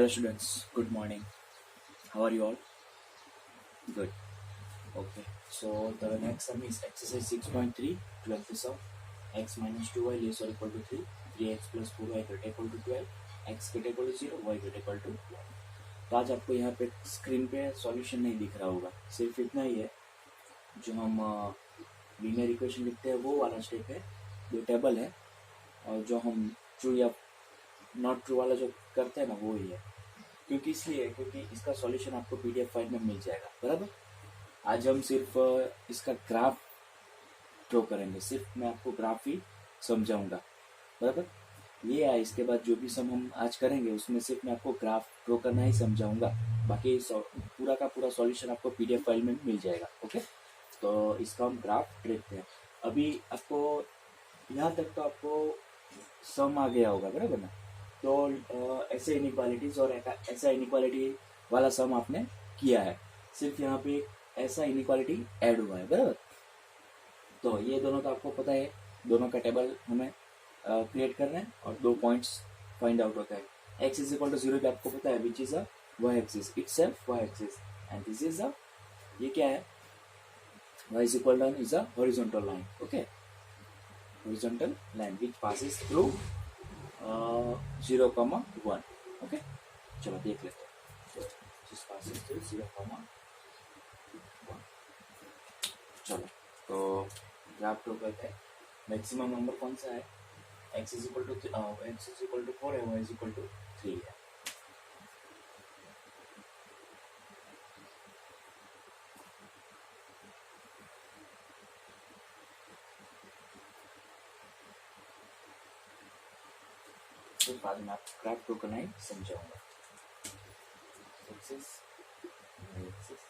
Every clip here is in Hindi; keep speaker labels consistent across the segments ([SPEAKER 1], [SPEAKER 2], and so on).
[SPEAKER 1] Hello students, good morning. How are you all? Good. Okay. So the next sum is exercise 6.3, 12th sum. X minus 2y less or equal to 3, 3x plus 4y greater equal to 12, x greater equal to 0, y greater equal to 1. तो आज आपको यहाँ पे स्क्रीन पे सॉल्यूशन नहीं दिख रहा होगा, सिर्फ इतना ही है। जो हम लीनियर इक्वेशन लिखते हैं वो वाला स्टेप है, जो टेबल है, और जो हम ट्रू या नॉट ट्रू वाला जो करते हैं ना वो ही है। क्योंकि इसका सॉल्यूशन आपको पीडीएफ फाइल में मिल जाएगा, बराबर। आज हम सिर्फ इसका ग्राफ ड्रॉ करेंगे, सिर्फ मैं आपको ग्राफ ही समझाऊंगा, बराबर। ये है, इसके बाद जो भी सम हम आज करेंगे उसमें सिर्फ मैं आपको ग्राफ ड्रॉ करना ही समझाऊंगा, बाकी पूरा का पूरा सॉल्यूशन आपको पीडीएफ फाइल में मिल जाएगा। ओके, तो इसका हम ग्राफ देखते हैं। अभी आपको यहाँ तक तो आपको सम आ गया होगा, बराबर ना। तो ऐसे इनइक्वालिटीज और ऐसा इनइक्वालिटी वाला सम आपने किया है, सिर्फ यहाँ पे ऐसा इनइक्वालिटी ऐड हुआ है, बराबर। तो ये दोनों का आपको पता है, दोनों का टेबल हमें क्रिएट करना है और 2 पॉइंट्स फाइंड आउट होता है। x इज इक्वल टू 0 भी आपको पता है, which is a y axis itself, y axis, and this is a, ये क्या है, y is equal two is a horizontal line. Okay, horizontal line which passes through 0,1. Okay, चलो देख लेते हैं। Just passes through 0,1. चलो, तो ग्राफ ड्रॉ करते हैं। मैक्सिमम नंबर कौन सा है, x इज इक्वल टू 4 है, y इज इक्वल टू 3 है। फिर बाद में आप ग्राफ ड्रॉ करना ही समझाऊंगा। एक्सिस, एक्सिस,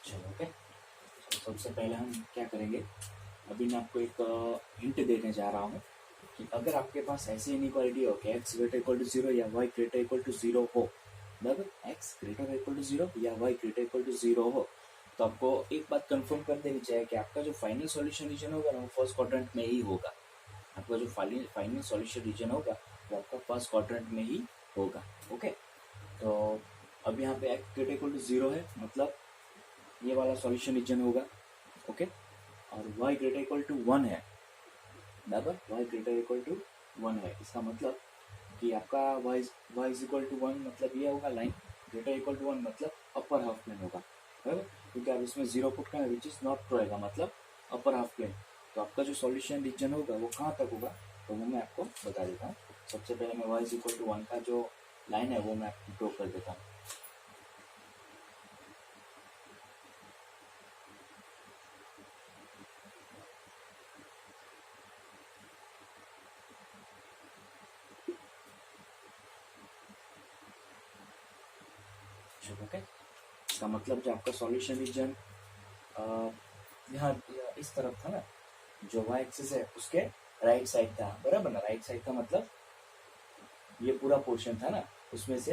[SPEAKER 1] चलो। ओके, सबसे पहले हम क्या करेंगे, अभी मैं आपको एक हिंट देने जा रहा हूँ कि अगर आपके पास ऐसी इनइक्वालिटी हो कि x ग्रेटर इक्वल टू 0 या y ग्रेटर इक्वल टू 0 हो, बराबर, x ग्रेटर इक्वल टू 0 या y ग्रेटर इक्वल टू 0 हो, तो आपको एक बात कंफर्म कर देनी चाहिए कि आपका जो फाइनल सॉल्यूशन रीजन होगा ना वो फर्स्ट क्वाड्रेंट में ही होगा। आपका जो फाइनल सॉल्यूशन रीजन होगा वो आपका फर्स्ट क्वाड्रेंट में ही होगा। ओके, तो अब यहाँ पे x ग्रेटर इक्वल टू 0 है, मतलब ये वाला सॉल्यूशन रीजन होगा। ओके, और y ग्रेटर इक्वल टू 1 है, बराबर, y ग्रेटर इक्वल टू 1 है। इसका मतलब कि आपका y इज इक्वल टू 1 मतलब ये होगा, लाइन ग्रेटर इक्वल टू 1 मतलब अपर हाफ प्लेन होगा, बराबर, क्योंकि आप इसमें 0 पुट करना विच इज नॉट ट्रू आएगा, मतलब अपर हाफ प्लेन। तो आपका जो सॉल्यूशन रीजन होगा वो कहाँ तक होगा, तो वो मैं आपको बता देता हूँ। सबसे पहले मैं y इज इक्वल टू 1 का जो लाइन है वो मैं ड्रॉ कर देता हूँ। ओके, इसका मतलब जो आपका सॉल्यूशन रीजन यहाँ इस तरफ था ना, जो y एक्सिस है उसके राइट साइड था, बराबर ना। राइट साइड का मतलब ये पूरा पोर्शन था ना, उसमें से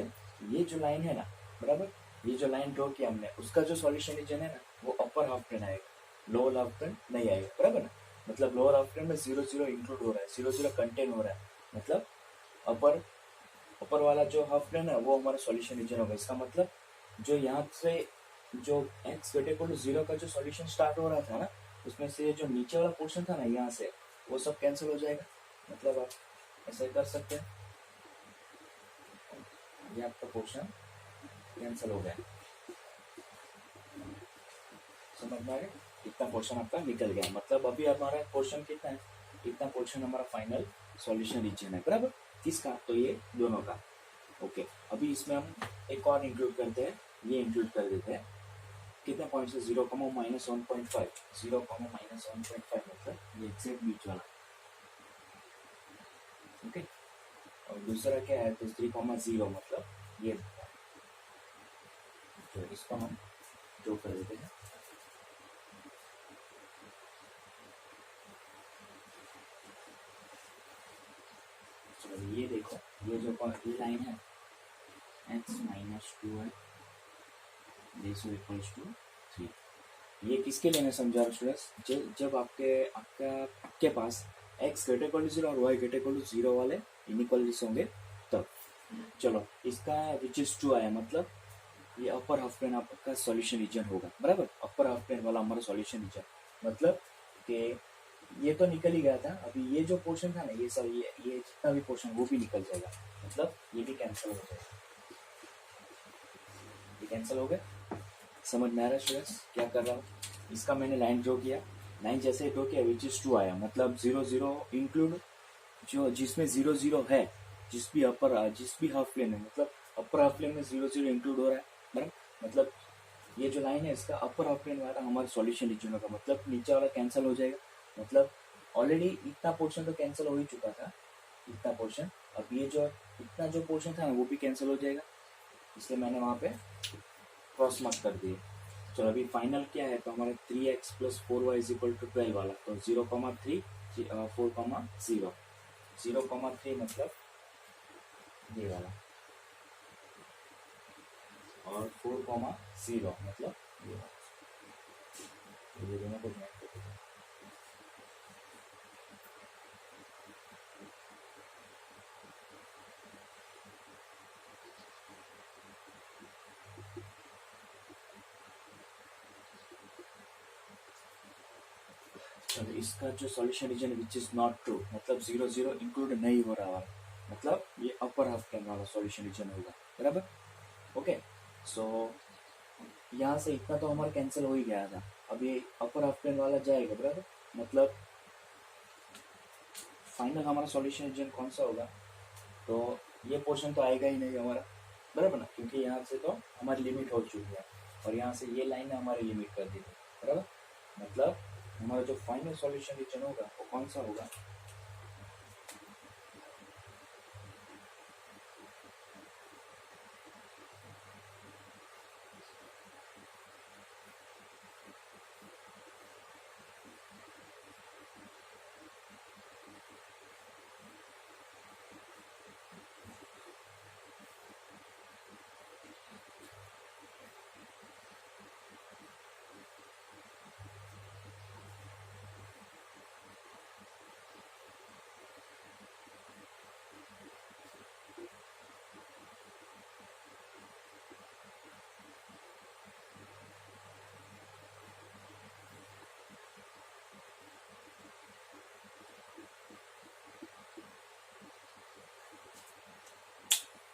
[SPEAKER 1] ये जो लाइन है ना, बराबर, ये जो लाइन ड्रॉ किया हमने, उसका जो सॉल्यूशन रीजन है ना वो अपर हाफ प्लेन आएगा, लोअर हाफ प्लेन नहीं आएगा, बराबर ना। मतलब लोअर हाफ प्लेन में 0 0 इंक्लूड हो रहा है, 0 0 कंटेन हो रहा है, मतलब अपर वाला जो हाफ प्लेन है वो हमारा सॉल्यूशन रीजन होगा। इसका मतलब जो यहाँ से जो x ग्रेटर इक्वल टू 0 का जो सॉल्यूशन स्टार्ट हो रहा था ना, उसमें से जो नीचे वाला पोर्शन था ना यहाँ से, वो सब कैंसिल हो जाएगा। मतलब आप ऐसे कर सकते हैं, ये आपका पोर्शन कैंसिल हो गया, समझ में आ गया, इतना पोर्शन आपका निकल गया। मतलब अभी हमारा पोर्शन कितना है, इतना पोर्शन हमारा फाइनल सॉल्यूशन रीजन है, बराबर। किसका, तो ये दोनों का। ओके, अभी इसमें हम एक और इंक्लूड करते हैं, ये इंक्लूड कर देते हैं। कितने पॉइंट्स है, 0, -1.5, 0, -1.5 मतलब ये एग्जैक्ट बीच वाला, ओके। और दूसरा क्या है, तो 3,0 मतलब ये, तो इसको हम ड्रॉ कर देते हैं। चलो ये देखो, ये जो ये लाइन है x minus 2y this equals to 3, ये किसके लिए मैं समझा रहा हूँ स्टूडेंट्स, जब आपके पास x ग्रेटर इक्वल टू 0 और y ग्रेटर इक्वल टू 0 वाले इनइक्वालिटीज होंगे तब। चलो इसका विच इज 2 आया, मतलब ये अपर हाफ प्लेन आपका सॉल्यूशन रीजन होगा, बराबर। अपर हाफ प्लेन वाला हमारा सॉल्यूशन रीजन, मतलब कि ये तो निकल ही गया था, अभी ये जो पोर्शन था ना, ये सब ये जितना भी पोर्शन वो भी निकल जाएगा, मतलब ये भी कैंसिल हो जाएगा, ये कैंसिल हो गया। समझ में आ रहा है स्टूडेंट्स क्या कर रहा हूँ? इसका मैंने लाइन ड्रॉ किया, लाइन जैसे ड्रॉ किया विच इज 2 आया, मतलब 0 0 इंक्लूड जो जिसमें 0 0 है, जिस भी हाफ प्लेन है, मतलब अपर हाफ प्लेन में 0 0 इंक्लूड हो रहा है, बराबर। मतलब ये जो लाइन है इसका अपर हाफ प्लेन वाला हमारा सॉल्यूशन रीजन होगा, मतलब नीचे वाला कैंसिल हो जाएगा, मतलब ऑलरेडी इतना पोर्शन तो कैंसिल हो ही चुका था, इतना पोर्शन। अब ये जो इतना जो पोर्शन था ना वो भी कैंसिल हो जाएगा, इसलिए मैंने वहां पे क्रॉस मार्क कर दिए। चलो अभी फाइनल क्या है, तो हमारे 3x plus 4y is equal to 12 वाला, तो 0,3 4,0 0,3 मतलब ये वाला, और 4,0 मतलब ये वाला, ये दोनों को ज्वाइन कर देते हैं। चलो इसका जो solution region which is not true, मतलब 0 0 इंक्लूड नहीं हो रहा है, मतलब ये अपर हाफ प्लेन वाला सॉल्यूशन रीजन होगा, बराबर। ओके, सो यहाँ से इतना तो हमारा कैंसिल हो ही गया था, अब ये अपर हाफ प्लेन वाला जाएगा, बराबर। मतलब फाइनल हमारा सॉल्यूशन रीजन कौन सा होगा, तो ये पोर्शन तो आएगा ही नहीं हमारा, बराबर ना, क्योंकि यहाँ से तो हमारी लिमिट हो चुकी है, और यहाँ से ये लाइन हमारी लिमिट कर दी थी, बराबर। मतलब हमारा जो फाइनल सॉल्यूशन रीजन होगा वो कौन सा होगा,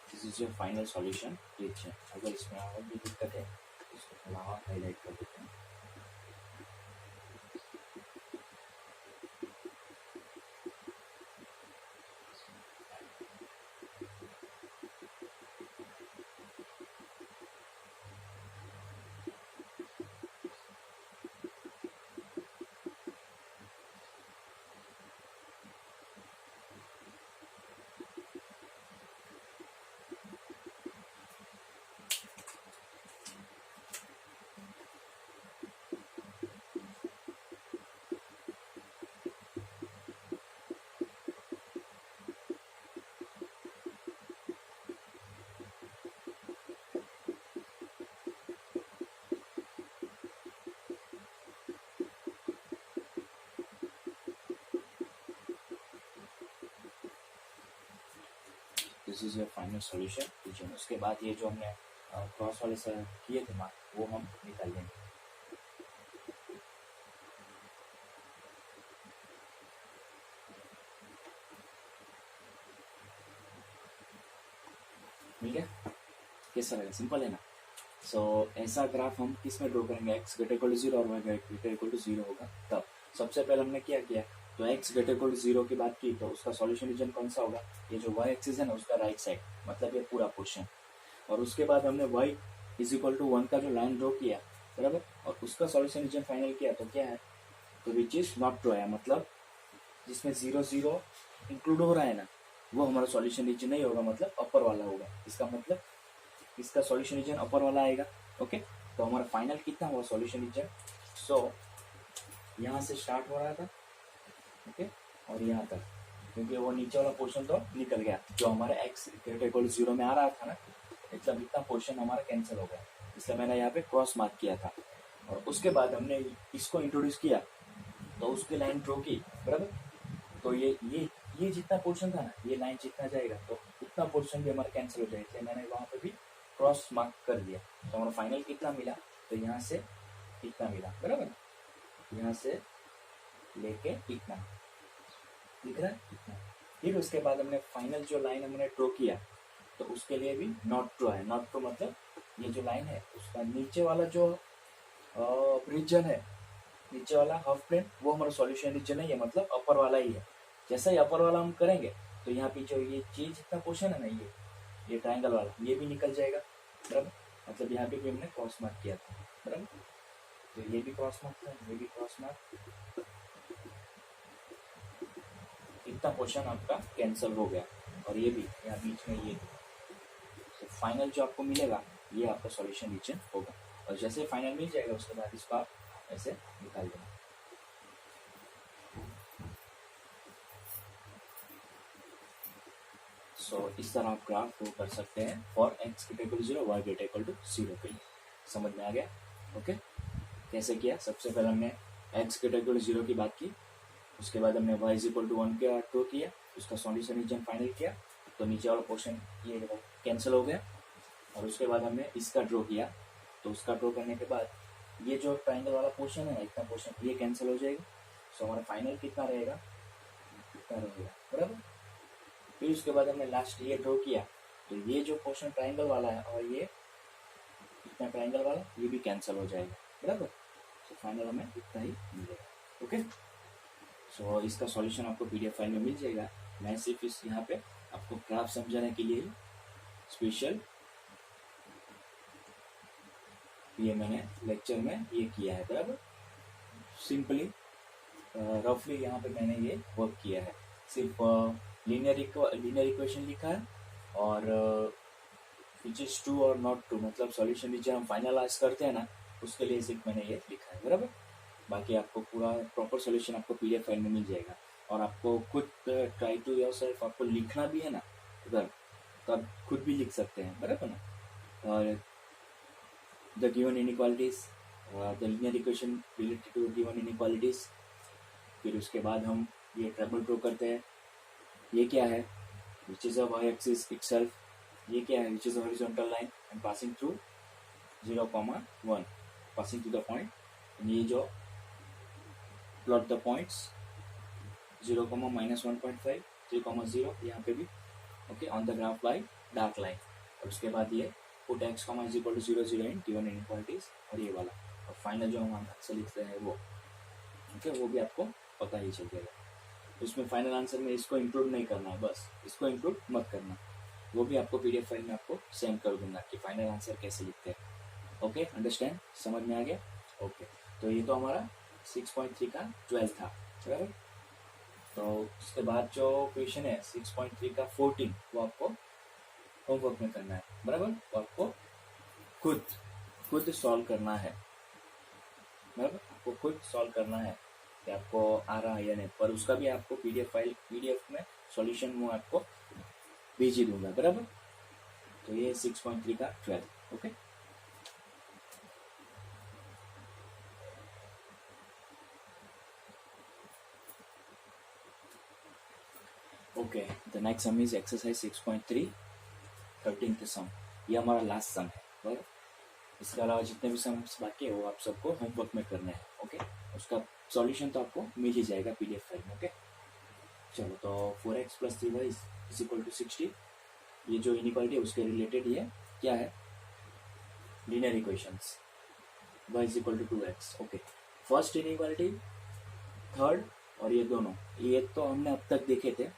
[SPEAKER 1] this is your final solution. ठीक है, अगर इसमें और भी दिक्कत है इसको थोड़ा और हाईलाइट कर देते हैं। This is your final solution. उसके बाद ये जो हमने क्रॉस वाले से किए थे मार्क वो हम निकाल लेंगे। मिल गया? कैसा लगा? सिंपल है ना। सो ऐसा ग्राफ हम किस में ड्रॉ करेंगे, एक्स ग्रेटर इक्वल टू 0 और वाई ग्रेटर इक्वल टू 0 होगा तब। सबसे पहले हमने क्या किया, तो एक्स ग्रेटर इक्वल टू 0 की बात की, तो उसका सॉल्यूशन रीजन कौन सा होगा, ये जो वाई एक्सिस है ना उसका राइट साइड, मतलब ये पूरा पोर्शन। और उसके बाद हमने वाई इज इक्वल टू 1 का जो लाइन ड्रॉ किया, बराबर, और उसका सॉल्यूशन रीजन फाइनल किया, तो क्या है, तो विच इज नॉट ट्रू आया, मतलब जिसमें 0 0 इंक्लूड हो रहा है ना, वो हमारा सॉल्यूशन रीजन नहीं होगा, मतलब अपर वाला होगा। इसका मतलब इसका सॉल्यूशन रीजन अपर वाला आएगा। ओके, तो हमारा फाइनल कितना हुआ सॉल्यूशन रीजन। सो यहाँ से स्टार्ट हो रहा था, ओके, और यहाँ तक, क्योंकि वो नीचे वाला पोर्शन तो निकल गया, जो हमारा एक्स इक्वल 0 में आ रहा था ना, मतलब इतना पोर्शन हमारा कैंसिल हो गया, इसलिए मैंने यहाँ पे क्रॉस मार्क किया था। और उसके बाद हमने इसको इंट्रोड्यूस किया, तो उसकी लाइन ड्रॉ की, बराबर। तो ये जितना पोर्शन था ना, ये लाइन जितना जाएगा तो उतना पोर्शन भी हमारा कैंसिल हो जाएगा, इसलिए मैंने वहाँ पे भी क्रॉस मार्क कर दिया। तो हमारा फाइनल कितना मिला, तो यहाँ से इतना मिला, बराबर, यहाँ से लेके इतना दिख रहा है, इतना। फिर उसके बाद हमने फाइनल जो लाइन हमने ड्रॉ किया, तो उसके लिए भी नॉट ट्रू है। नॉट ट्रू मतलब ये जो लाइन है उसका नीचे वाला जो रीजन है, नीचे वाला हाफ प्लेन, वो हमारा सॉल्यूशन रीजन है, ये मतलब अपर वाला ही है। जैसा ही अपर वाला हम करेंगे तो यहाँ पे जो ये चीज जितना पोर्शन है ना, ये ट्राइंगल वाला, ये भी निकल जाएगा, बराबर। मतलब यहाँ पे भी हमने क्रॉस मार्क किया था, बराबर। तो ये भी क्रॉस मार्क था, ये भी क्रॉस मार्क, इतना पोर्शन आपका कैंसिल हो गया। और ये भी यहाँ बीच में ये, तो फाइनल जो आपको मिलेगा ये आपका सॉल्यूशन रीजन होगा। और जैसे फाइनल मिल जाएगा उसके बाद इसको आप ऐसे निकाल देना। सो इस तरह आप ग्राफ को कर सकते हैं for x greater 0 y greater 0 के लिए। समझ में आ गया? ओके, कैसे किया? सबसे पहले हमने एक्स ग्रेटर 0 की बात की, उसके बाद हमने y इज इक्वल टू 1 का ड्रॉ किया, उसका सॉल्यूशन रीजन फाइनल किया, तो नीचे वाला पोर्शन ये कैंसिल हो गया। और उसके बाद हमने इसका ड्रॉ किया, तो उसका ड्रॉ करने के बाद ये जो ट्राइंगल वाला पोर्शन है, इतना पोर्शन ये कैंसिल हो जाएगा। सो हमारा फाइनल कितना रहेगा, इतना रहेगा, बराबर। फिर उसके बाद हमने लास्ट ये ड्रॉ किया, तो ये जो पोर्शन ट्राइंगल वाला है और ये इतना ट्राइंगल वाला, ये भी कैंसिल हो जाएगा, बराबर। तो फाइनल हमें इतना ही मिलेगा। ओके, सो इसका सॉल्यूशन आपको पीडीएफ फाइल में मिल जाएगा। मैं सिर्फ इस यहाँ पे आपको ग्राफ समझाने के लिए स्पेशल ये मैंने लेक्चर में ये किया है, बराबर। सिंपली रफली यहाँ पे मैंने ये वर्क किया है, सिर्फ लीनियर इक्वेशन लिखा है, और विच इज ट्रू और नॉट ट्रू, मतलब सॉल्यूशन नीचे हम फाइनलाइज करते हैं ना, उसके लिए सिर्फ मैंने ये लिखा है, बराबर। बाकी आपको पूरा प्रॉपर सॉल्यूशन आपको पीडीएफ फाइल में मिल जाएगा। और आपको खुद ट्राई टू योरसेल्फ आपको लिखना भी है ना उधर, तो आप खुद भी लिख सकते हैं, बराबर ना। और the given inequalities, the linear equation related to given inequalities. फिर उसके बाद हम ये ट्रेबल ड्रॉ करते हैं, ये क्या है, which is a y axis itself, ये क्या है, which is a horizontal line and passing through 0,1, passing to the point. ये जो प्लॉट द पॉइंट्स 0, -1.5, 3, 0 यहाँ पे भी, okay, on the graph by dark line. और उसके बाद ये put x, is equal to 0, 0 in given inequalities, और ये वाला, और फाइनल जो हम आंसर लिखते हैं वो, ओके, वो भी आपको पता ही चल जाएगा। उसमें फाइनल आंसर में इसको इंक्लूड नहीं करना है, बस इसको इंक्लूड मत करना, वो भी आपको पीडीएफ फाइल में आपको सेंड कर दूंगा कि फाइनल आंसर कैसे लिखते हैं। ओके, अंडरस्टैंड, समझ में आ गया? ओके, तो ये तो हमारा 6.3 का 12 था, बराबर। तो उसके बाद जो क्वेश्चन है 6.3 का 14, वो आपको होमवर्क में करना है, बराबर। वो आपको खुद सॉल्व करना है, बराबर। आपको खुद सॉल्व करना है कि आपको आ रहा है या नहीं, पर उसका भी आपको पीडीएफ में सॉल्यूशन मैं आपको भेज ही दूंगा, बराबर। तो ये 6.3 का 12, okay. Okay, the next sum is exercise 6.3 13th सम। ये हमारा लास्ट सम है, बराबर। इसके अलावा जितने भी सम्स बाकी है वो आप सबको होमवर्क में करना है, ओके। उसका सॉल्यूशन तो आपको मिल ही जाएगा पीडीएफ फाइल में, ओके। चलो, तो 4x + 3y is equal to 60, ये जो इनइक्वालिटी है उसके रिलेटेड ये क्या है, linear equations. y is equal to 2x, okay. First inequality, third, और ये दोनों, ये तो हमने अब तक देखे थे,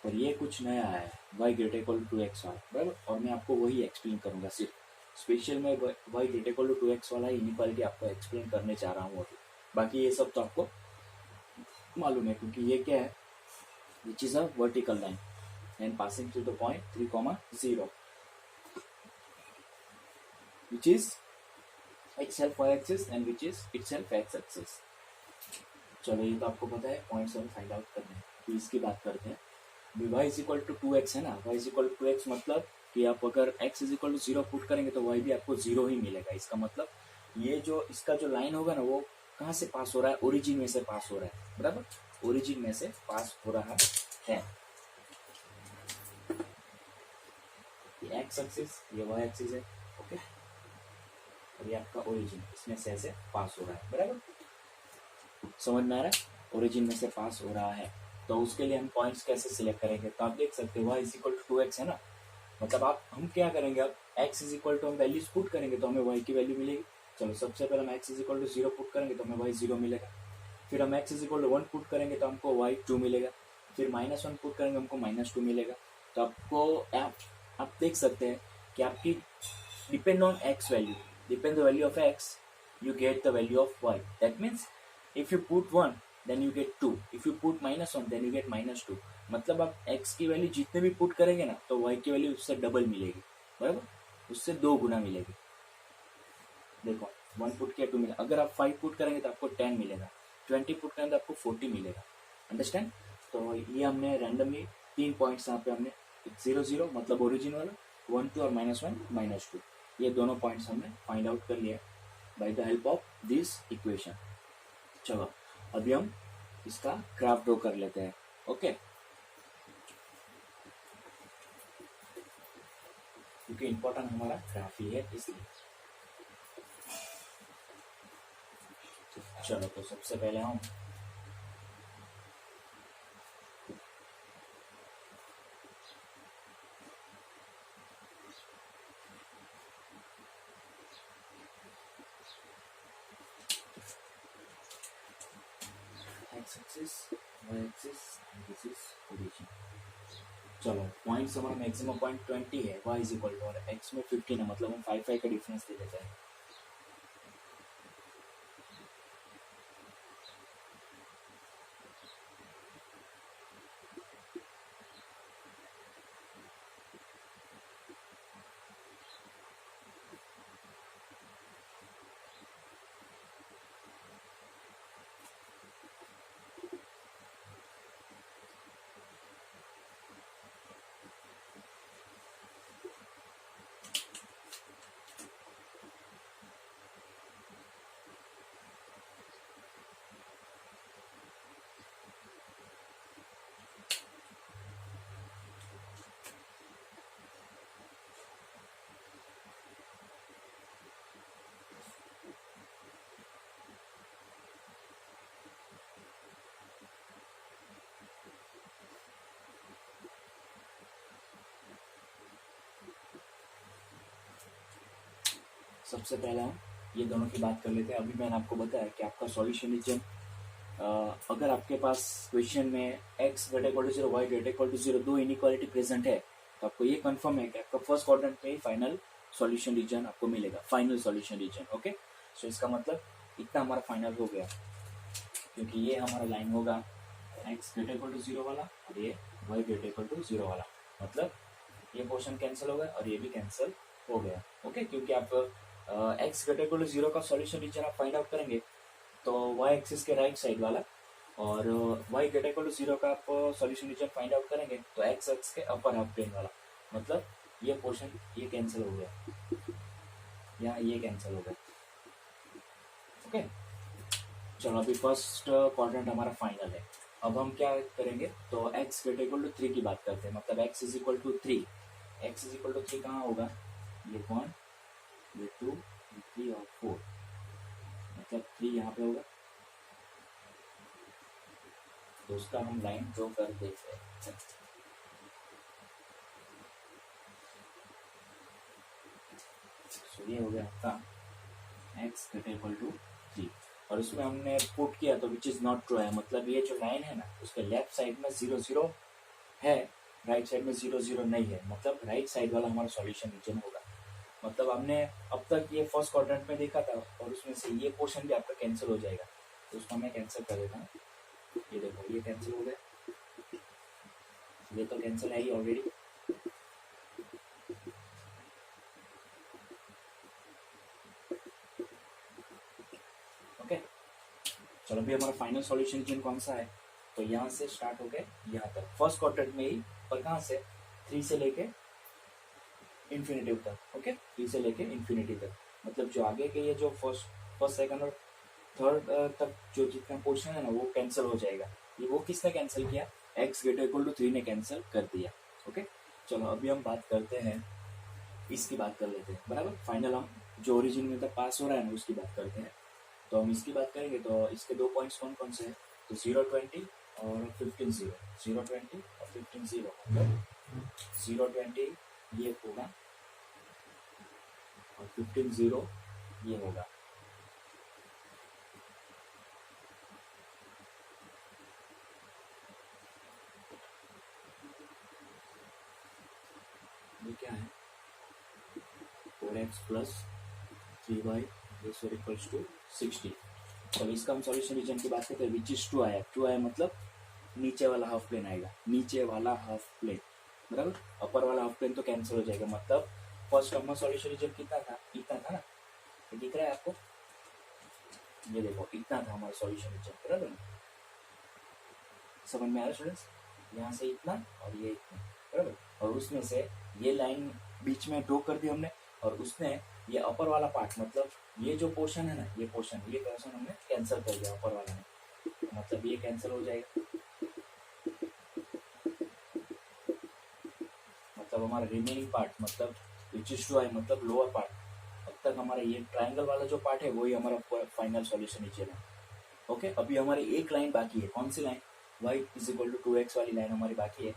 [SPEAKER 1] पर ये कुछ नया आया है, y greater equal to 2x वाला, बराबर। और मैं आपको वही एक्सप्लेन करूंगा, सिर्फ स्पेशल में y greater equal to 2x वाला इनइक्वालिटी आपको एक्सप्लेन करने जा रहा हूँ अभी। बाकी ये सब तो आपको मालूम है, क्योंकि ये क्या है, which is a vertical line and passing through the point 3, 0, which is itself y axis and which is itself x axis. चलो ये तो आपको पता है, पॉइंट्स हम फाइंड आउट करने हैं। तो इसकी बात करते हैं। y is equal to 2x है ना, y is equal to 2x मतलब कि आप अगर x is equal to 0 put करेंगे तो y भी आपको 0 ही मिलेगा। इसका मतलब ये जो इसका जो लाइन होगा ना, वो कहाँ से पास हो रहा है, ओरिजिन में से पास हो रहा है, बराबर, ओरिजिन में से पास हो रहा है। ये एक्स एक्सिस, ये वाई एक्सिस है, ओके, और ये आपका ओरिजिन, इसमें से ऐसे पास हो रहा है, बराबर, समझ में आ रहा है, ओरिजिन में से पास हो रहा है। तो उसके लिए हम पॉइंट्स कैसे सिलेक्ट करेंगे, तो आप देख सकते हो Y is equal to 2x है ना, मतलब आप हम क्या करेंगे, अब x इज इक्वल टू हम वैल्यूज पुट करेंगे तो हमें y की वैल्यू मिलेगी। चलो सबसे पहले हम x is equal to 0 put करेंगे तो हमें y 0 मिलेगा। फिर हम x is equal to 1 put करेंगे तो हमको y 2 मिलेगा। फिर -1 पुट करेंगे हमको -2 मिलेगा। तो आपको आप देख सकते हैं कि आपकी depend on x value, depend the value of x, you get the value of y. That means if you put 1 then you get 2, if you put -1 then you get -2। मतलब आप x की वैल्यू जितने भी पुट करेंगे ना तो y की वैल्यू उससे डबल मिलेगी, बराबर, उससे 2 गुना मिलेगी। देखो 1 पुट किया 2 मिला, अगर आप 5 पुट करेंगे तो आपको 10 मिलेगा, 20 पुट करेंगे तो आपको 40 मिलेगा। अंडरस्टैंड? तो ये हमने रैंडमली 3 पॉइंट्स यहाँ पे हमने 0 0 मतलब ओरिजिन वाला, 1 2 और -1 -2, ये दोनों पॉइंट्स हमने फाइंड आउट कर लिया by the help of this equation. चलो अभी हम इसका ग्राफ ड्रॉ कर लेते हैं, ओके, क्योंकि इंपॉर्टेंट हमारा ग्राफ ही है इसलिए। चलो तो सबसे पहले हम x axis, y axis and this is origin. चलो पॉइंट्स हमारा मैक्सिमम पॉइंट 20 है, y इज इक्वल टू, और x में 15 है, मतलब हम 5 5 का डिफरेंस दे देते हैं। सबसे पहले हम ये दोनों की बात कर लेते हैं। अभी मैंने आपको बताया कि आपका सॉल्यूशन रीजन, अगर आपके पास क्वेश्चन में x greater equal to 0 y greater equal to 0 दो इनइक्वालिटी प्रेजेंट है, तो आपको ये कंफर्म है कि आपका फर्स्ट क्वाड्रेंट में ही फाइनल सॉल्यूशन रीजन आपको मिलेगा, फाइनल सॉल्यूशन रीजन, ओके। सो इसका मतलब इतना हमारा फाइनल हो गया, क्योंकि ये हमारा लाइन होगा x ग्रेटर इक्वल टू 0 वाला और ये y ग्रेटर इक्वल टू 0 वाला, मतलब ये पोर्शन कैंसिल हो गया और ये भी कैंसिल हो गया, ओके। क्योंकि आप x ग्रेटर इक्वल टू 0 का सॉल्यूशन रीजन आप फाइंड आउट करेंगे तो y एक्सिस के राइट साइड वाला, और y ग्रेटर इक्वल टू 0 का आप सॉल्यूशन रीजन फाइंड आउट करेंगे तो x एक्सिस के अपर हाफ प्लेन वाला, मतलब ये पोर्शन ये कैंसिल हो गया, या ये कैंसिल हो गया, ओके। चलो अभी फर्स्ट क्वाड्रेंट हमारा फाइनल है। अब हम क्या करेंगे, तो x ग्रेटर इक्वल टू 3 की बात करते हैं, मतलब x is equal to 3, x is equal to 3 कहाँ होगा, ये 1 ये 2 ये 3 और 4, मतलब 3 यहाँ पे होगा, तो उसका हम लाइन ड्रॉ कर देते हैं। तो ये हो गया आपका x ग्रेटर इक्वल टू 3, और उसमें हमने पुट किया तो विच इज नॉट ट्रू है, मतलब ये जो लाइन है ना उसके लेफ्ट साइड में 0 0 है, राइट साइड में 0 0 नहीं है, मतलब राइट साइड वाला हमारा सॉल्यूशन रीजन होगा। मतलब हमने अब तक ये फर्स्ट क्वाड्रेंट में देखा था और उसमें से ये पोर्शन भी आपका कैंसिल हो जाएगा, तो उसको मैं कैंसिल कर देता हूँ। ये देखो ये कैंसिल हो गया, ये तो कैंसिल है ही ऑलरेडी। ओके, चलो अभी हमारा फाइनल सॉल्यूशन रीजन कौन सा है, तो यहाँ से स्टार्ट हो गए यहाँ तक फर्स्ट क्वाड्रेंट में ही, और कहाँ से 3 से लेके इन्फिनिटिव तक। ओके, 3 से लेके इन्फिनिटी तक, मतलब जो आगे के ये जो फर्स्ट सेकंड और थर्ड तक जो जितना पोर्शन है ना वो कैंसिल हो जाएगा। ये वो किसने कैंसिल किया, x ग्रेटर इक्वल टू 3 ने कैंसिल कर दिया। ओके, चलो अभी हम बात करते हैं, इसकी बात कर लेते हैं बराबर। फाइनल हम जो ओरिजिन में तक पास हो रहा है ना उसकी बात करते हैं। तो हम इसकी बात करेंगे तो इसके 2 पॉइंट्स कौन कौन से हैं, तो 0, 20 और 15, 0, 0, 20 और 15, 0, मतलब 0, 20 ये होगा और 15, 0 ये होगा। ये क्या है, 4x plus 3y equals to 60। तो इसका हम सॉल्यूशन रीजन की बात करते हैं, विच इज ट्रू आया। ट्रू आया मतलब नीचे वाला हाफ प्लेन आएगा, नीचे वाला हाफ प्लेन बराबर। अपर वाला हाफ प्लेन तो कैंसिल हो जाएगा, मतलब फर्स्ट टर्म में सॉल्यूशन रीजन कितना था, इतना था ना, ये दिख रहा है आपको, ये देखो इतना था हमारा सॉल्यूशन रीजन बराबर। समझ में आया स्टूडेंट्स, यहाँ से इतना और ये इतना बराबर, और उसमें से ये लाइन बीच में ड्रॉ कर दी हमने, और उसने ये अपर वाला पार्ट, मतलब ये जो पोर्शन है ना, ये पोर्शन हमने कैंसिल कर दिया अपर वाला ने, मतलब ये कैंसिल हो जाएगा, मतलब हमारा रिमेनिंग पार्ट, मतलब विच इज टू आई मतलब लोअर पार्ट, अब तक हमारा ये ट्राइंगल वाला जो पार्ट है वही हमारा फाइनल सॉल्यूशन नीचे है। ओके, अभी हमारी एक लाइन बाकी है, कौन सी line, y is equal to 2x वाली लाइन हमारी बाकी है।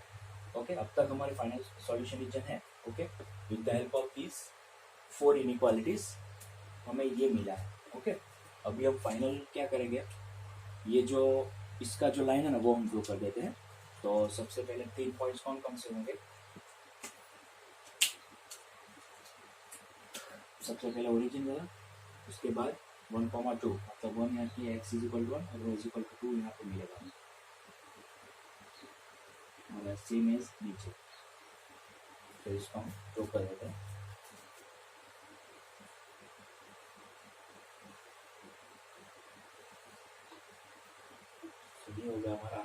[SPEAKER 1] ओके, अब तक हमारे फाइनल सॉल्यूशन रीजन है। Okay, with the help of these 4 inequalities हमें ये मिला है। ओके, अभी हम फाइनल क्या करेंगे, ये जो इसका जो लाइन है ना वो हम ड्रॉ कर देते हैं। तो सबसे पहले 3 पॉइंट्स कौन कौन से होंगे, सबसे पहले ओरिजिन वाला, उसके बाद 1,2, मतलब 1 यहाँ की x इज इक्वल टू 1 और y इज इक्वल टू 2 यहाँ पे मिलेगा, और सेम एज नीचे। तो इसको हम ड्रॉ कर देते हैं। तो ये हो गया हमारा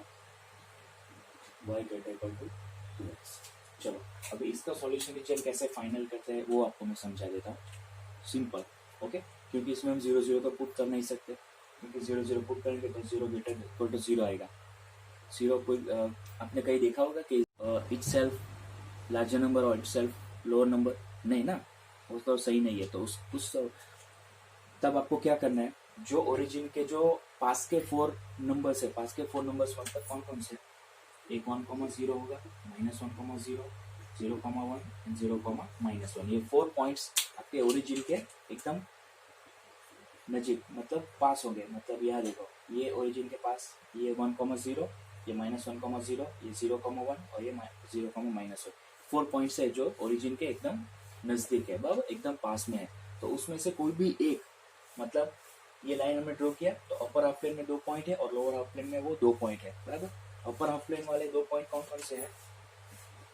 [SPEAKER 1] y greater equal to 2x। चलो अभी इसका सॉल्यूशन रीजन कैसे फाइनल करते हैं वो आपको मैं समझा देता हूँ, सिंपल। ओके, क्योंकि इसमें हम 0, 0 तो पुट कर नहीं सकते, क्योंकि 0, 0 पुट करेंगे तो 0 ग्रेटर इक्वल टू 0 आएगा। 0 कोई आपने कहीं देखा होगा कि इट सेल्फ लार्जर नंबर और इट सेल्फ लोअर नंबर, नहीं ना, वो तो सही नहीं है। तो उस तब आपको क्या करना है, जो ओरिजिन के जो पास के 4 नंबर्स है, पास के 4 नंबर्स मतलब कौन कौन से, एक 1,0 होगा, -1,0, 0,1 एंड 0,-1, ये 4 पॉइंट्स आपके ओरिजिन के एकदम नजीक, मतलब पास होंगे। मतलब यहाँ देखो, ये ओरिजिन के पास ये 1,0, ये -1,0, ये 0,1 और ये 0,-1, 4 पॉइंट्स है जो ओरिजिन के एकदम नजदीक है, बराबर, एकदम पास में है। तो उसमें से कोई भी एक, मतलब ये लाइन हमने ड्रॉ किया तो अपर हाफ प्लेन में 2 पॉइंट है और लोअर हाफ प्लेन में वो 2 पॉइंट है, बराबर। अपर हाफ प्लेन वाले 2 पॉइंट कौन कौन से हैं,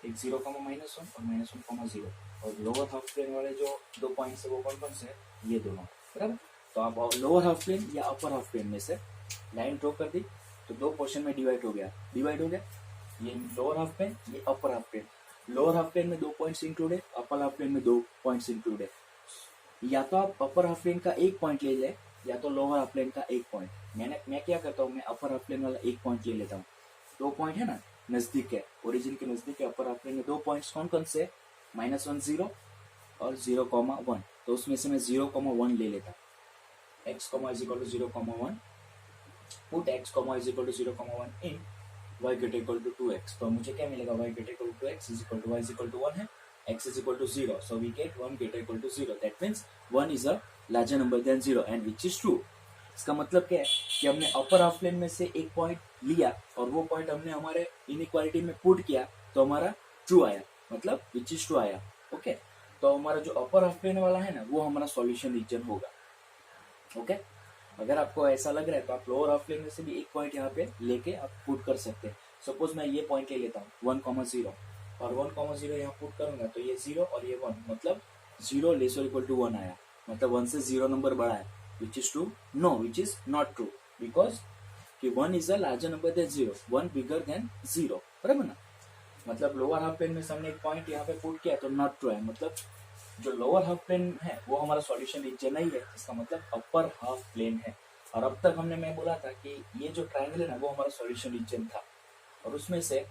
[SPEAKER 1] एक 0,-1 और -1,0, और लोअर हाफ प्लेन वाले जो 2 पॉइंट है वो कौन कौन से हैं, ये दोनों, बराबर। तो आप लोअर हाफ प्लेन या अपर हाफ प्लेन में से लाइन ड्रॉ कर दी तो 2 पोर्शन में डिवाइड हो गया, ये लोअर हाफ प्लेन, ये upper half plane. Lower half plane में 2 पॉइंट्स इंक्लूड है, अपर हाफ प्लेन में 2 पॉइंट्स इंक्लूड है। या तो आप अपर हाफ प्लेन का 1 पॉइंट ले ले, या तो लोअर हाफ प्लेन का 1 पॉइंट। मैं क्या करता हूँ, मैं अपर हाफ प्लेन वाला 1 पॉइंट ले लेता हूँ। 2 पॉइंट है ना, नजदीक है, ओरिजिन के नजदीक है अपर हाफ प्लेन में 2 पॉइंट्स कौन कौन से, -1, 0 और 0,1। तो उसमें से मैं 0,1 ले लेता हूँ। x, is equal to 0,1, put x, is equal to 0,1 in y greater equal to 2x। तो मुझे क्या मिलेगा, y greater equal to x is equal to y is equal to 1 है, x is equal to 0, so we get 1 greater equal to 0, that means 1 is a larger number than 0 and which is true। इसका मतलब क्या है कि हमने अपर हाफ प्लेन में से एक पॉइंट लिया और वो पॉइंट हमने हमारे इनइक्वालिटी में पुट किया तो हमारा ट्रू आया, मतलब विच इज ट्रू आया। ओके, तो हमारा जो अपर हाफ प्लेन वाला है ना वो हमारा सॉल्यूशन रीजन होगा। ओके, अगर आपको ऐसा लग रहा है तो आप लोअर हाफ प्लेन में से भी एक पॉइंट यहाँ पे लेके आप पुट कर सकते हैं। सपोज मैं ये पॉइंट ले लेता हूँ 1,0 और 1,0 यहाँ पुट करूंगा तो ये 0 और ये 1, मतलब 0 लेस और इक्वल टू 1 आया, मतलब 1 से 0 नंबर बड़ा है, which is true, no which is not true, because कि 1 is a larger number than 0, 1 bigger than 0, बराबर ना। मतलब लोअर हाफ प्लेन में हमने एक पॉइंट यहाँ पे पुट किया तो नॉट ट्रू है, मतलब जो लोअर हाफ प्लेन है वो हमारा सॉल्यूशन रीजन नहीं है, इसका मतलब अपर हाफ प्लेन है। और अब तक मैं बोला था कि ये जो ट्रायंगल है ना वो हमारा सॉल्यूशन रीजन था, और उसमें से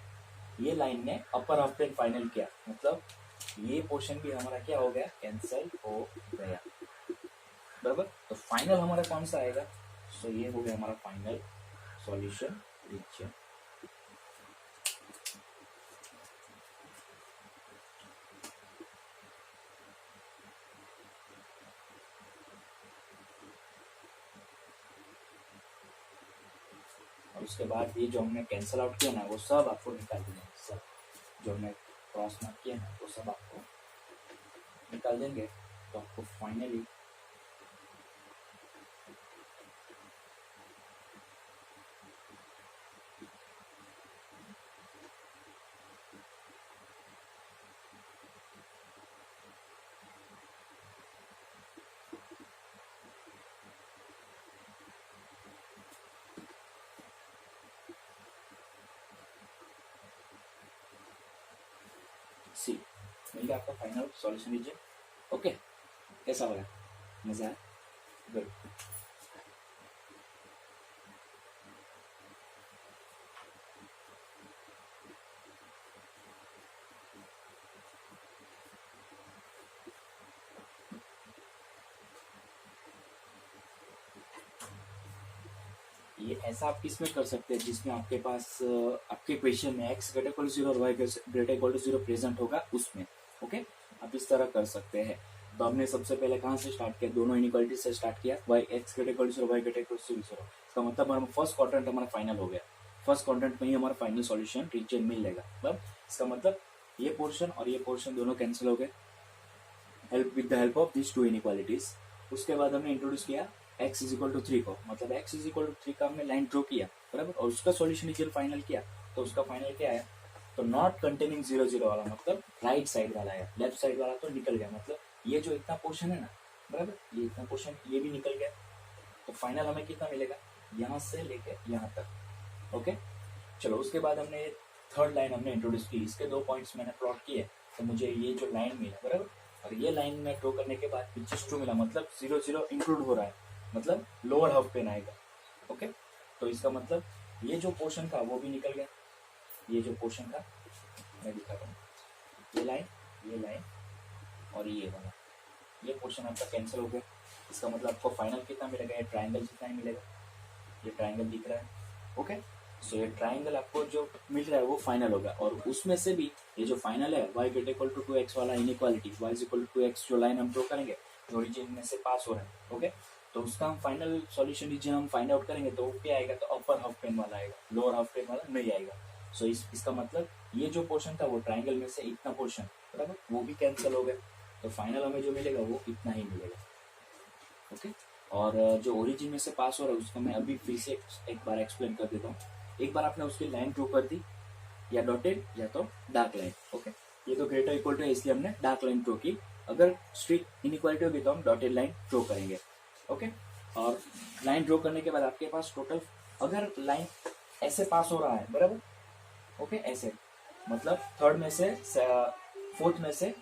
[SPEAKER 1] ये लाइन ने अपर हाफ प्लेन फाइनल किया, मतलब ये पोर्शन भी हमारा क्या हो गया, कैंसिल हो गया, बराबर। तो फाइनल हमारा कौन सा आएगा, सो ये हो गया हमारा फाइनल सॉल्यूशन रीजन। और उसके बाद ये जो हमने कैंसिल आउट किया ना वो सब आपको निकाल देंगे, सब जो हमने क्रॉस मार्क किया ना वो सब आपको निकाल देंगे, तो आपको फाइनली सी मिल गया आपका फाइनल सॉल्यूशन लीजिए। ओके, कैसा लगा, मजा आया, गुड। ये ऐसा आप किस में कर सकते हैं जिसमें आपके पास आपके क्वेश्चन में x ग्रेटर इक्वल टू 0 और y greater equal to 0 present होगा उसमें, ओके आप इस तरह कर सकते हैं। तो हमने सबसे पहले कहाँ से स्टार्ट किया, दोनों इनइक्वालिटी से स्टार्ट किया, y x greater equal to 0 y greater equal to 0, इसका मतलब हमारा फर्स्ट क्वाड्रेंट हमारा फाइनल हो गया, फर्स्ट क्वाड्रेंट में ही हमारा फाइनल सॉल्यूशन रीजन मिलेगा, मतलब इसका मतलब ये पोर्शन और ये पोर्शन दोनों कैंसिल हो गए with the help of this two inequalities. उसके बाद हमने इंट्रोड्यूस किया x इज इक्वल टू 3 को, मतलब x इज इक्वल टू 3 का हमने लाइन ड्रॉ किया, बराबर, और उसका सॉल्यूशन रीजन फाइनल किया, तो उसका फाइनल क्या है, तो नॉट कंटेनिंग 0 0 वाला, मतलब राइट साइड वाला है, लेफ्ट साइड वाला तो निकल गया, मतलब ये जो इतना पोर्शन है ना, बराबर, ये इतना पोर्शन ये भी निकल गया, तो फाइनल हमें कितना मिलेगा, यहाँ से लेके यहाँ तक, ओके। चलो उसके बाद हमने थर्ड लाइन हमने इंट्रोड्यूस की, इसके 2 पॉइंट्स मैंने प्लॉट किए, तो मुझे ये जो लाइन मिला, बराबर, और ये लाइन में ड्रॉ करने के बाद विच इज 2 मिला, मतलब 0 0 इंक्लूड हो रहा है, मतलब लोअर हाफ प्लेन आएगा, ओके। तो इसका मतलब ये जो पोर्शन था वो भी निकल गया, ये जो पोर्शन था मैं दिखाता हूँ, ये लाइन और ये वाला, ये पोर्शन आपका कैंसिल हो गया, इसका मतलब आपको फाइनल कितना मिलेगा, ये ट्राइंगल जितना ही मिलेगा, ये ट्राइंगल दिख रहा है, ओके। सो ये ट्राइंगल आपको जो मिल रहा है वो फाइनल होगा, और उसमें से भी ये जो फाइनल है y greater equal to 2x वाला inequality, y is equal to 2x जो लाइन हम ड्रॉ करेंगे जो ओरिजिन में से पास हो रहा है, ओके, तो उसका हम फाइनल सॉल्यूशन रीजन हम फाइंड आउट करेंगे, तो क्या आएगा, तो अपर हाफ प्लेन वाला आएगा, लोअर हाफ प्लेन वाला नहीं आएगा। सो इसका मतलब ये जो पोर्शन था वो ट्राइंगल में से इतना पोर्शन, बराबर, वो भी कैंसिल हो गया, तो फाइनल हमें जो मिलेगा वो इतना ही मिलेगा, ओके। और जो ओरिजिन में से पास हो रहा है उसको मैं अभी फिर से एक बार एक्सप्लेन कर देता हूँ। एक बार आपने उसकी लाइन ड्रॉ कर दी, या डॉटेड या तो डार्क लाइन, ओके। ये तो ग्रेटर इक्वल टू है इसलिए हमने डार्क लाइन ड्रॉ की, अगर स्ट्रिक्ट इनइक्वालिटी होगी तो हम डॉटेड लाइन ड्रॉ करेंगे, ओके। और लाइन ड्रॉ करने के बाद आपके पास टोटल, अगर लाइन ऐसे पास हो रहा है, बराबर, ओके, ऐसे मतलब थर्ड में से फोर्थ में से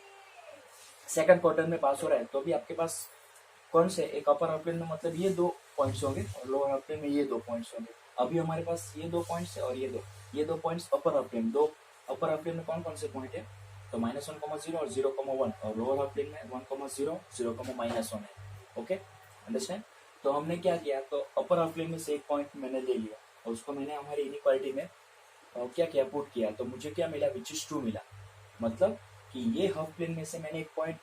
[SPEAKER 1] सेकंड क्वार्टर में पास हो रहा है, तो भी आपके पास कौन से, एक अपर हाफ प्लेन में मतलब ये 2 पॉइंट्स होंगे और लोअर हाफ प्लेन में ये 2 पॉइंट्स होंगे। अभी हमारे पास ये 2 पॉइंट्स है और ये दो points upper half plane, 2 upper half plane में कौन कौन से पॉइंट है, तो -1,0 और 0,1, और लोअर हाफ प्लेन में 1,0 0,-1 है, ओके, अंडरस्टैंड। तो हमने क्या किया, तो अपर हाफ प्लेन में से एक पॉइंट मैंने ले लिया और उसको मैंने हमारी इनइक्वालिटी में क्या किया, पुट किया, तो मुझे क्या मिला, विच इज 2 मिला, मतलब कि ये हाफ प्लेन में से मैंने एक पॉइंट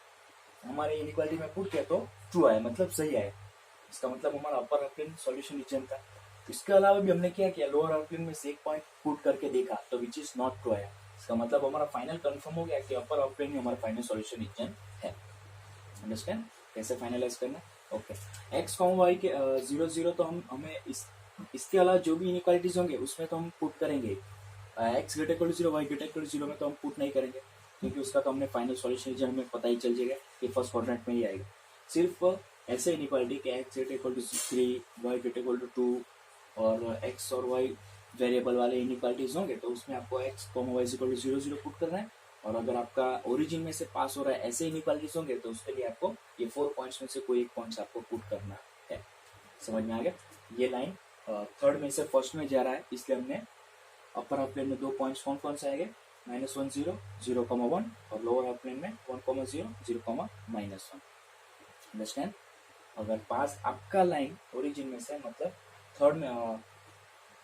[SPEAKER 1] हमारे इनइक्वालिटी में पुट किया तो ट्रू आया, मतलब सही आया, इसका मतलब हमारा upper half plane solution region था। इसके अलावा भी हमने क्या किया, लोअर हाफ प्लेन में से एक पॉइंट पुट करके देखा तो विच इज नॉट ट्रू आया, इसका मतलब हमारा फाइनल कंफर्म हो गया कि अपर हाफ प्लेन में हमारा फाइनल सॉल्यूशन रीजन है। अंडरस्टैंड कैसे फाइनलाइज करना, ओके। एक्स कॉम वाई के 0 0 तो हमें इसके अलावा जो भी इनइक्वालिटीज होंगे उसमें तो हम पुट करेंगे, x greater equal to zero, y greater equal to zero में तो हम पुट नहीं करेंगे, क्योंकि उसका तो हमने फाइनल सॉल्यूशन हमें पता ही चल जाएगा कि फर्स्ट क्वाड्रेंट में ही आएगा। सिर्फ ऐसे इनइक्वालिटी के x greater equal to 3, y greater equal to 2 और एक्स और वाई वेरिएबल वाले इनइक्वालिटीज होंगे तो उसमें आपको x comma y equal to 0 0 put करना है। और अगर आपका ओरिजिन में से पास हो रहा है ऐसे इनइक्वालिटीज होंगे तो उसके लिए आपको ये 4 पॉइंट्स में से कोई एक पॉइंट्स आपको पुट करना है। समझ में आ गया? ये लाइन थर्ड में से फर्स्ट में जा रहा है, इसलिए हमने अपर हाफ प्लेन में 2 पॉइंट्स कौन कौन से आएंगे, -1 0 0 1 और लोअर हाफ प्लेन में 1 0 0 -1। अंडरस्टैंड? अगर पास आपका लाइन ओरिजिन में से मतलब थर्ड में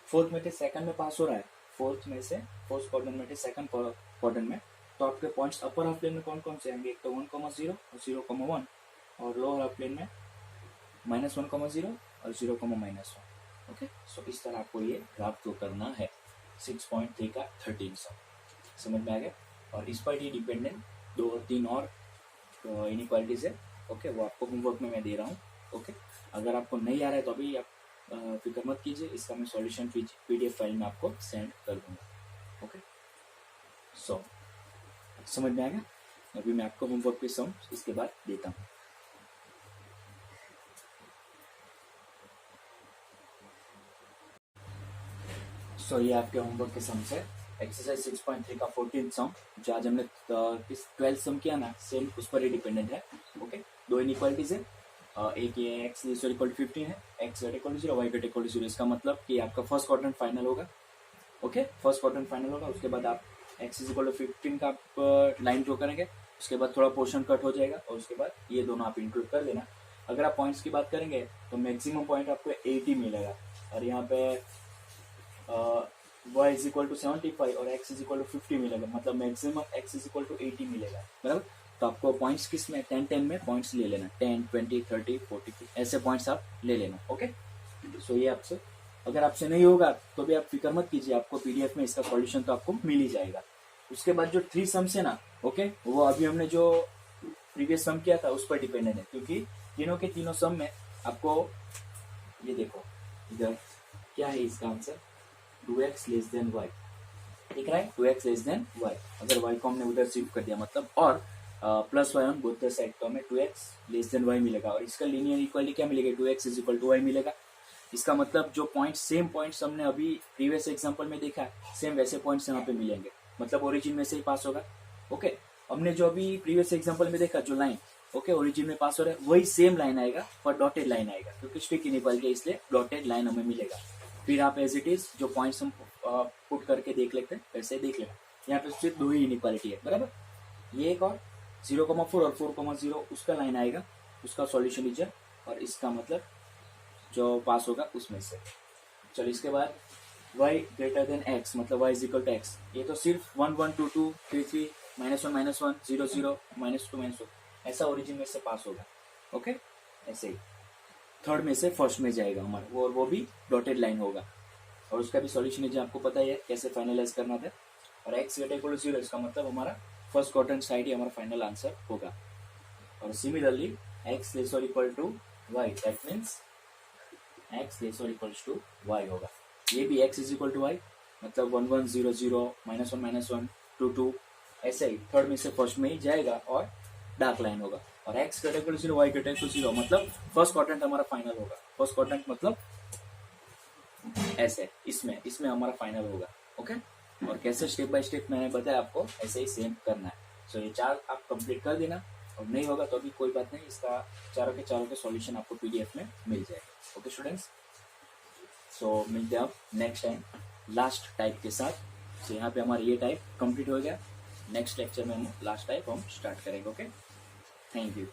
[SPEAKER 1] फोर्थ में से सेकंड में पास हो रहा है, फोर्थ में से फर्स्ट क्वाड्रेंट में से सेकंड क्वाड्रेंट में, तो आपके पॉइंट्स अपर हाफ प्लेन में कौन कौन से आएंगे, एक तो 1 0 और 0 1 और लोअर हाफ प्लेन में -1 0 और 0 -1। ओके, सो इस तरह आपको ये ग्राफ ड्रॉ करना है 6.3 का 13 सम। समझ में आ गया? और इस पर ही डिपेंडेंट 2 और 3 और इनइक्वालिटीज है। ओके, वो आपको होमवर्क में मैं दे रहा हूँ। ओके, अगर आपको नहीं आ रहा है तो अभी आप फिक्र मत कीजिए, इसका मैं सॉल्यूशन पीडीएफ फाइल में आपको सेंड कर दूंगा। ओके, सो समझ में आ गया? अभी मैं आपको होमवर्क पे सम इसके बाद देता हूँ। सो ये आपके होमवर्क के सम से एक्सरसाइज 6.3 का 14 सम, जो आज हमने 12 सम किया ना, सेम उस पर ही डिपेंडेंट है। ओके, 2 इनइक्वालिटीज है, एक ये एक्स इक्वल टू 15 है, x equal to 0, y equal to 0। इसका मतलब कि आपका फर्स्ट क्वाड्रेंट फाइनल होगा। ओके, फर्स्ट क्वाड्रेंट फाइनल होगा, उसके बाद आप एक्स इक्वल टू 15 का आप लाइन ड्रॉ करेंगे, उसके बाद थोड़ा पोर्शन कट हो जाएगा और उसके बाद ये दोनों आप इंक्लूड कर देना। अगर आप पॉइंट्स की बात करेंगे तो मैक्सिमम पॉइंट आपको 80 मिलेगा, और यहाँ पे y इज इक्वल टू 75 और x इज इक्वल टू 50 मिलेगा, मतलब maximum x is equal to 80 मिलेगा। बराबर? तो आपको पॉइंट्स किस में 10-10 में पॉइंट्स ले लेना, 10 20 30 40 ऐसे पॉइंट्स आप ले लेना। ओके, सो ये आपसे, अगर आपसे नहीं होगा तो भी आप फिक्र मत कीजिए, आपको पीडीएफ में इसका सॉल्यूशन तो आपको मिल ही जाएगा। उसके बाद जो 3 सम्स है ना, ओके, वो अभी हमने जो प्रीवियस सम किया था उस पर डिपेंडेंट है, क्योंकि तीनों के तीनों सम में आपको ये देखो इधर क्या है इसका answer, 2x less than y दिख रहा है, 2x लेस देन y। अगर y को हमने उधर शिफ्ट कर दिया मतलब और plus y on both the side, तो हमें 2x लेस देन y मिलेगा, और इसका लीनियर इक्वालिटी क्या मिलेगा, 2x is equal to y मिलेगा। इसका मतलब जो पॉइंट सेम पॉइंट्स हमने अभी प्रीवियस एग्जांपल में देखा सेम वैसे पॉइंट्स यहाँ पे मिलेंगे, मतलब ओरिजिन में से ही पास होगा। ओके, हमने जो अभी प्रीवियस एग्जांपल में देखा जो लाइन ओके ओरिजिन में पास हो रहा है वही सेम लाइन आएगा, पर डॉटेड लाइन आएगा, क्योंकि स्ट्रिक इनइक्वालिटी है इसलिए डॉटेड लाइन हमें मिलेगा। फिर आप एज इट इज जो पॉइंट्स हम पुट करके देख लेते हैं वैसे देख लेना। यहाँ पे सिर्फ 2 ही इनइक्वालिटी है, बराबर? ये एक और 0,4 और 4,0 उसका लाइन आएगा, उसका सॉल्यूशन लीजिए, और इसका मतलब जो पास होगा उसमें से। चलो इसके बाद y ग्रेटर देन x, मतलब y is equal to x, ये तो सिर्फ 1 1 2 2 3 3 -1 -1 0 0 -2 -2 ऐसा ओरिजिन में से पास होगा। ओके, ऐसे ही थर्ड में से फर्स्ट में जाएगा हमारा, वो भी डॉटेड लाइन होगा, और उसका भी सॉल्यूशन है जो आपको पता ही है कैसे फाइनलाइज करना था। और x ग्रेटर इक्वल टू 0, इसका मतलब हमारा फर्स्ट क्वाड्रेंट साइड ही हमारा फाइनल आंसर होगा। और सिमिलरली x लेस और equal to y, that means x less और इक्वल टू y होगा। ये भी x is equal to y, मतलब 1 1 0 0 -1 -1 2 2 ऐसे ही थर्ड में से फर्स्ट में ही जाएगा और डार्क लाइन होगा। और x greater equal to 0, y greater equal to 0, मतलब फर्स्ट क्वाड्रेंट हमारा फाइनल होगा। फर्स्ट क्वाड्रेंट मतलब ऐसे इसमें हमारा फाइनल होगा। ओके, और कैसे स्टेप बाय स्टेप मैंने बताया आपको, ऐसे ही सेम करना है। सो ये 4 आप कंप्लीट कर देना, और नहीं होगा तो अभी कोई बात नहीं, इसका चारों के सॉल्यूशन आपको पीडीएफ में मिल जाएगा। ओके स्टूडेंट्स, सो मिलते हैं आप नेक्स्ट टाइम लास्ट टाइप के साथ। सो यहाँ पे हमारा ये टाइप कंप्लीट हो गया, नेक्स्ट लेक्चर में हम लास्ट टाइप हम स्टार्ट करेंगे। Okay, thank you.